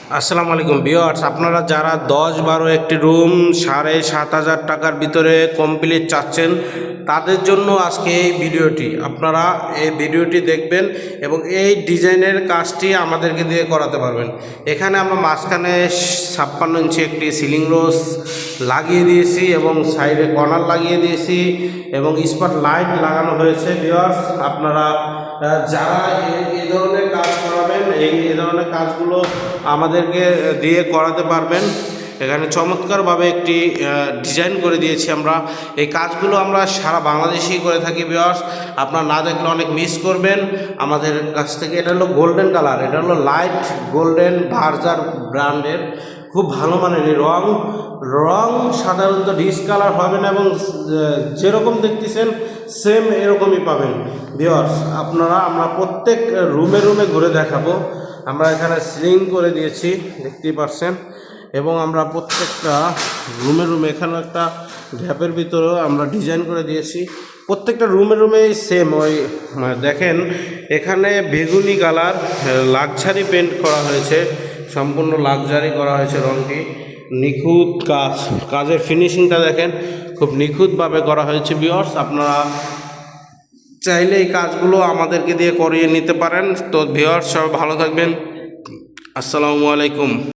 আসসালামু আলাইকুম ভিউয়ার্স, আপনারা যারা 10-12 একটি রুম 7,500 টাকার ভিতরে কমপ্লিট চাচ্ছেন তাদের জন্য আজকে এই ভিডিওটি। আপনারা এই ভিডিওটি দেখবেন এবং এই ডিজাইনের কাজটি আমাদেরকে দিয়ে করাতে পারবেন। এখানে আমরা মাঝখানে 56 ইঞ্চি একটি সিলিং রোজ লাগিয়ে দিয়েছি এবং সাইডে কর্নার লাগিয়ে দিয়েছি এবং স্পট লাইট লাগানো হয়েছে। ভিউয়ার্স, আপনারা যারা এই ধরনের কাজ করাবেন, এই ধরনের কাজগুলো আমাদেরকে দিয়ে করাতে পারবেন। এখানে চমৎকারভাবে একটি ডিজাইন করে দিয়েছি আমরা। এই কাজগুলো আমরা সারা বাংলাদেশেই করে থাকি ভিউয়ার্স, আপনারা না দেখলে অনেক মিস করবেন আমাদের কাছ থেকে। এটা হলো গোল্ডেন কালার, এটা হলো লাইট গোল্ডেন ভার্জার ব্র্যান্ডের, খুব ভালো মানের এই রং সাধারণত ডিস কালার হবে না এবং যেরকম দেখতেছেন সেম এরকমই পাবেন ভিউয়ার্স। আমরা প্রত্যেক রুমে ঘুরে দেখাবো। আমরা এখানে সিলিং করে দিয়েছি, দেখতেই পাচ্ছেন, এবং আমরা প্রত্যেকটা রুমে এখানে একটা গ্যাপের ভিতরেও আমরা ডিজাইন করে দিয়েছি। প্রত্যেকটা রুমে সেম ওই দেখেন, এখানে বেগুনি কালার লাক্সারি পেন্ট করা হয়েছে, সম্পূর্ণ লাক্সারি করা হয়েছে। রঙটি নিখুঁত কাজের ফিনিশিংটা দেখেন, খুব নিখুঁতভাবে করা হয়েছে ভিউয়ার্স। আপনারা চাইলে এই কাজগুলো আমাদেরকে দিয়ে করিয়ে নিতে পারেন। তো ভিউয়ার্স, সবাই ভালো থাকবেন। আসসালামু আলাইকুম।